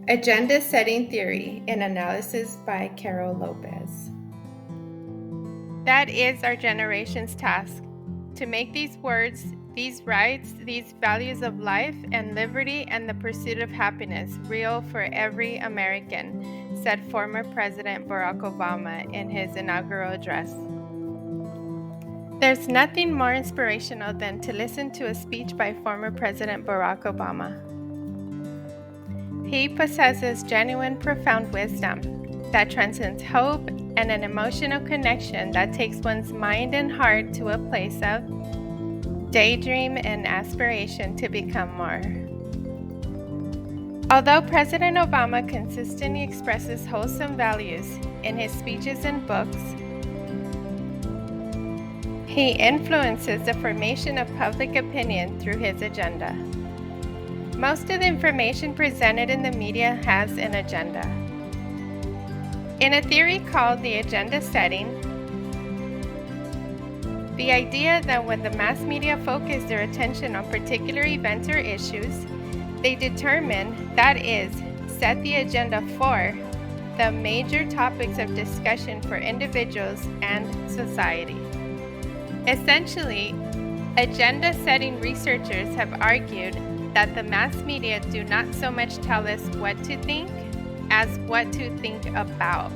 Agenda Setting Theory, an analysis by Karel Lopez. That is our generation's task, to make these words, these rights, these values of life and liberty and the pursuit of happiness real for every American, said former President Barack Obama in his inaugural address. There's nothing more inspirational than to listen to a speech by former President Barack Obama. He possesses genuine, profound wisdom that transcends hope and an emotional connection that takes one's mind and heart to a place of daydream and aspiration to become more. Although President Obama consistently expresses wholesome values in his speeches and books, he influences the formation of public opinion through his agenda. Most of the information presented in the media has an agenda. In a theory called the agenda setting, the idea that when the mass media focus their attention on particular events or issues, they determine, that is, set the agenda for the major topics of discussion for individuals and society. Essentially, agenda setting researchers have argued that the mass media do not so much tell us what to think as what to think about.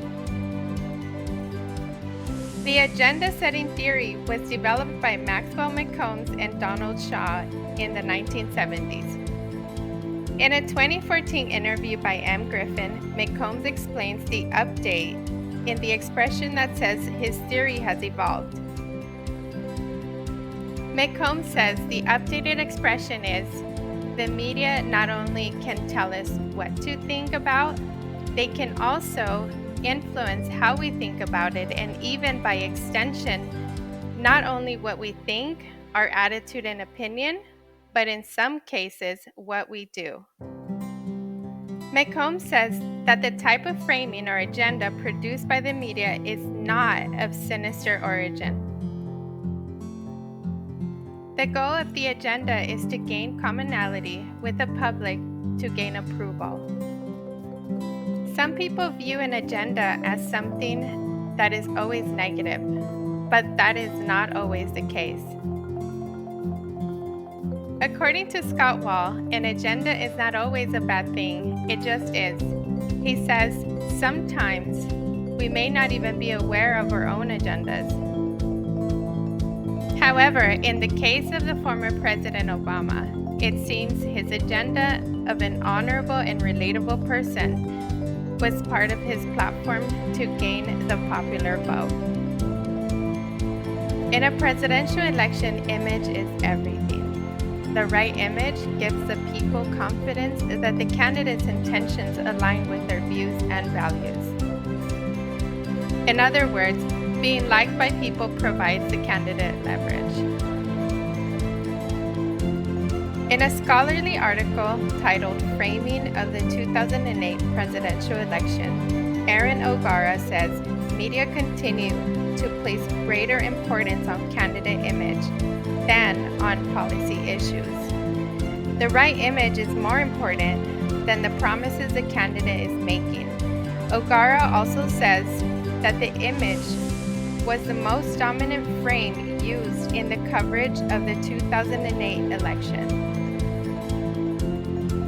The agenda setting theory was developed by Maxwell McCombs and Donald Shaw in the 1970s. In a 2014 interview by M. Griffin, McCombs explains the update in the expression that says his theory has evolved. McCombs says the updated expression is, the media not only can tell us what to think about, they can also influence how we think about it, and even by extension, not only what we think, our attitude and opinion, but in some cases, what we do. McCombs says that the type of framing or agenda produced by the media is not of sinister origin. The goal of the agenda is to gain commonality with the public to gain approval. Some people view an agenda as something that is always negative, but that is not always the case. According to Scott Wall, an agenda is not always a bad thing, it just is. He says, sometimes we may not even be aware of our own agendas. However, in the case of the former President Obama, it seems his agenda of an honorable and relatable person was part of his platform to gain the popular vote. In a presidential election, image is everything. The right image gives the people confidence that the candidate's intentions align with their views and values. In other words, being liked by people provides the candidate leverage. In a scholarly article titled Framing of the 2008 Presidential Election, Aaron O'Gara says media continue to place greater importance on candidate image than on policy issues. The right image is more important than the promises the candidate is making. O'Gara also says that the image was the most dominant frame used in the coverage of the 2008 election.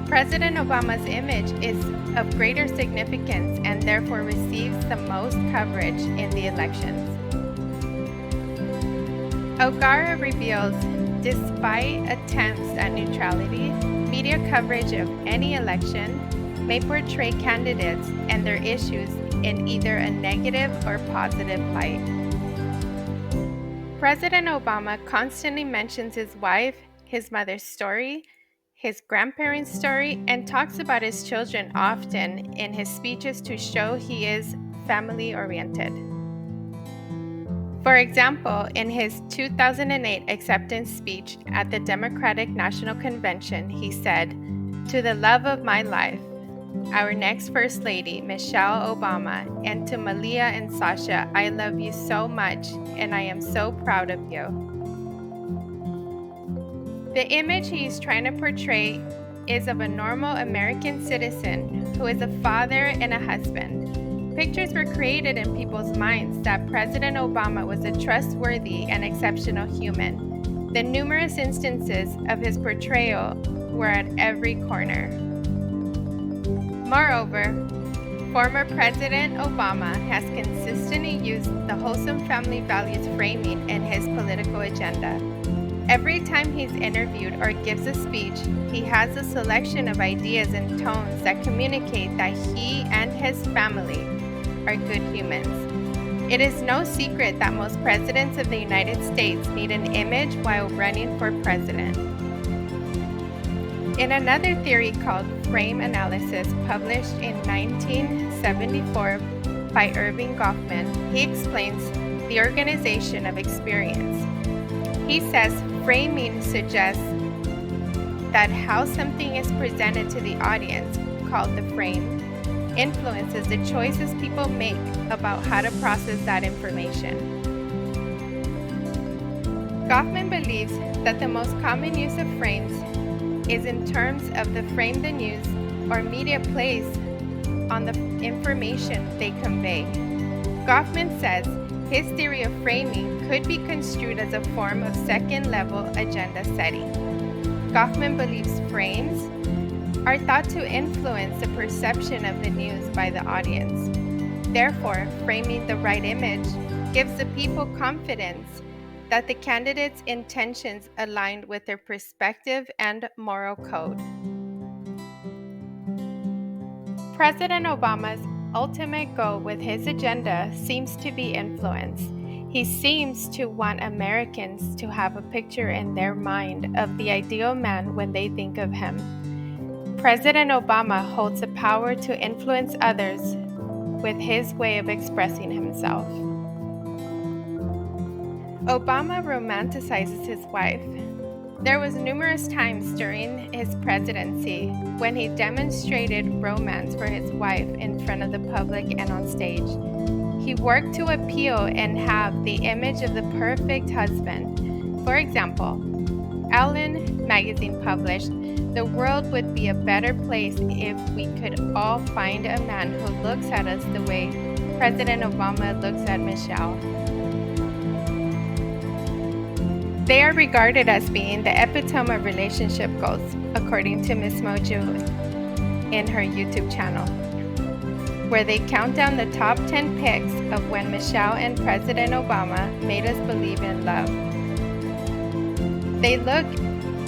President Obama's image is of greater significance and therefore receives the most coverage in the elections. O'Gara reveals, despite attempts at neutrality, media coverage of any election may portray candidates and their issues in either a negative or positive light. President Obama constantly mentions his wife, his mother's story, his grandparents' story, and talks about his children often in his speeches to show he is family-oriented. For example, in his 2008 acceptance speech at the Democratic National Convention, he said, "To the love of my life, our next First Lady, Michelle Obama, and to Malia and Sasha, I love you so much, and I am so proud of you." The image he is trying to portray is of a normal American citizen who is a father and a husband. Pictures were created in people's minds that President Obama was a trustworthy and exceptional human. The numerous instances of his portrayal were at every corner. Moreover, former President Obama has consistently used the wholesome family values framing in his political agenda. Every time he's interviewed or gives a speech, he has a selection of ideas and tones that communicate that he and his family are good humans. It is no secret that most presidents of the United States need an image while running for president. In another theory called frame analysis, published in 1974 by Irving Goffman, he explains the organization of experience. He says framing suggests that how something is presented to the audience, called the frame, influences the choices people make about how to process that information. Goffman believes that the most common use of frames is in terms of the frame the news or media plays on the information they convey. Goffman says his theory of framing could be construed as a form of second-level agenda setting. Goffman believes frames are thought to influence the perception of the news by the audience. Therefore, framing the right image gives the people confidence that the candidate's intentions aligned with their perspective and moral code. President Obama's ultimate goal with his agenda seems to be influence. He seems to want Americans to have a picture in their mind of the ideal man when they think of him. President Obama holds the power to influence others with his way of expressing himself. Obama romanticizes his wife. There was numerous times during his presidency when he demonstrated romance for his wife in front of the public and on stage. He worked to appeal and have the image of the perfect husband. For example, Ellen magazine published, "The world would be a better place if we could all find a man who looks at us the way President Obama looks at Michelle." They are regarded as being the epitome of relationship goals, according to Miss Mojo in her YouTube channel, where they count down the top 10 pics of when Michelle and President Obama made us believe in love. They look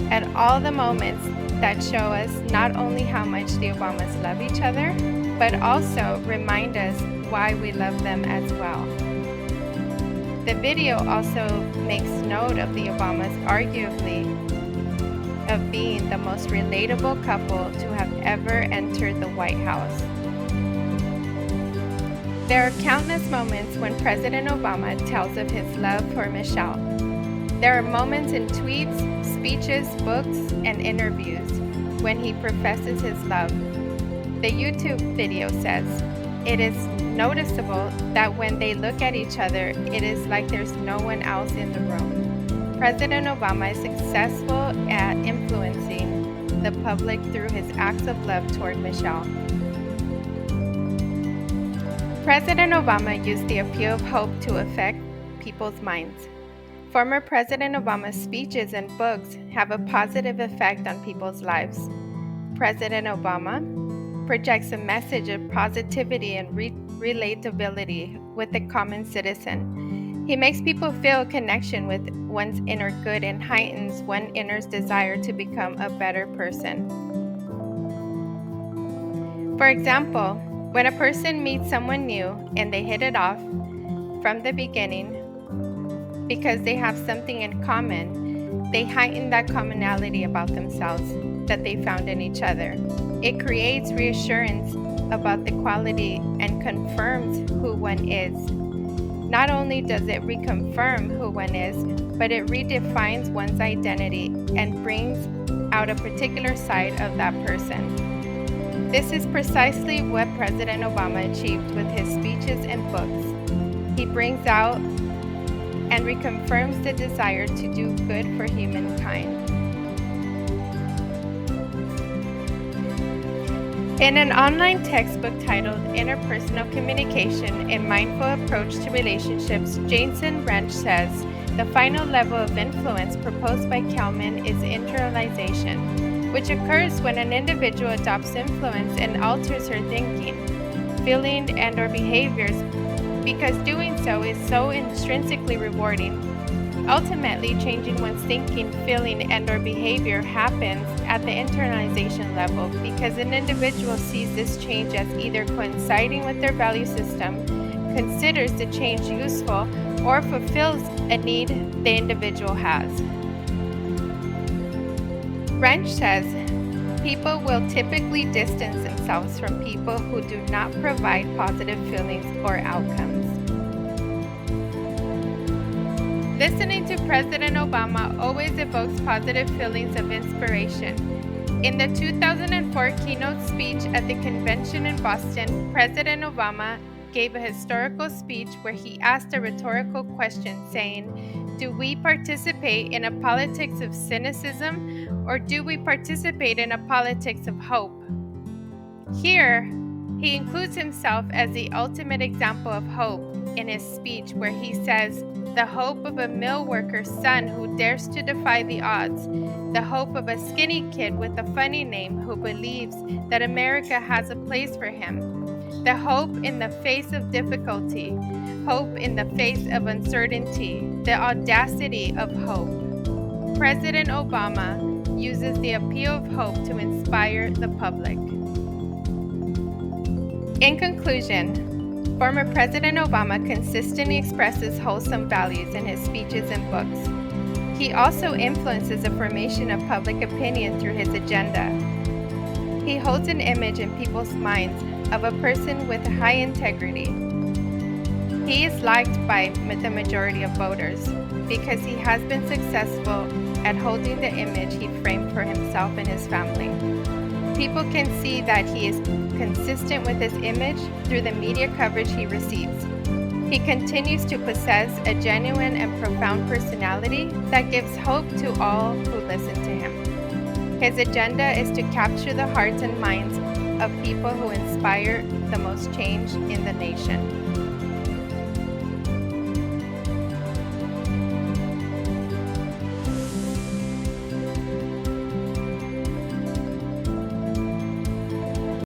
at all the moments that show us not only how much the Obamas love each other, but also remind us why we love them as well. The video also makes note of the Obamas arguably of being the most relatable couple to have ever entered the White House. There are countless moments when President Obama tells of his love for Michelle. There are moments in tweets, speeches, books, and interviews when he professes his love. The YouTube video says, "It is noticeable that when they look at each other, it is like there's no one else in the room." President Obama is successful at influencing the public through his acts of love toward Michelle. President Obama used the appeal of hope to affect people's minds. Former President Obama's speeches and books have a positive effect on people's lives. President Obama projects a message of positivity and relatability with the common citizen. He makes people feel a connection with one's inner good and heightens one's inner desire to become a better person. For example, when a person meets someone new and they hit it off from the beginning because they have something in common, they heighten that commonality about themselves that they found in each other. It creates reassurance about the quality and confirms who one is. Not only does it reconfirm who one is, but it redefines one's identity and brings out a particular side of that person. This is precisely what President Obama achieved with his speeches and books. He brings out and reconfirms the desire to do good for humankind. In an online textbook titled Interpersonal Communication: A Mindful Approach to Relationships, Jason Wrench says, the final level of influence proposed by Kalman is internalization, which occurs when an individual adopts influence and alters her thinking, feeling, and/or behaviors because doing so is so intrinsically rewarding. Ultimately, changing one's thinking, feeling, and/or behavior happens at the internalization level because an individual sees this change as either coinciding with their value system, considers the change useful, or fulfills a need the individual has. Wrench says, people will typically distance themselves from people who do not provide positive feelings or outcomes. Listening to President Obama always evokes positive feelings of inspiration. In the 2004 keynote speech at the convention in Boston, President Obama gave a historical speech where he asked a rhetorical question saying, "Do we participate in a politics of cynicism, or do we participate in a politics of hope?" Here, he includes himself as the ultimate example of hope in his speech where he says, "The hope of a mill worker's son who dares to defy the odds, the hope of a skinny kid with a funny name who believes that America has a place for him, the hope in the face of difficulty, hope in the face of uncertainty, the audacity of hope." President Obama uses the appeal of hope to inspire the public. In conclusion, former President Obama consistently expresses wholesome values in his speeches and books. He also influences the formation of public opinion through his agenda. He holds an image in people's minds of a person with high integrity. He is liked by the majority of voters because he has been successful at holding the image he framed for himself and his family. People can see that he is consistent with his image through the media coverage he receives. He continues to possess a genuine and profound personality that gives hope to all who listen to him. His agenda is to capture the hearts and minds of people who inspire the most change in the nation.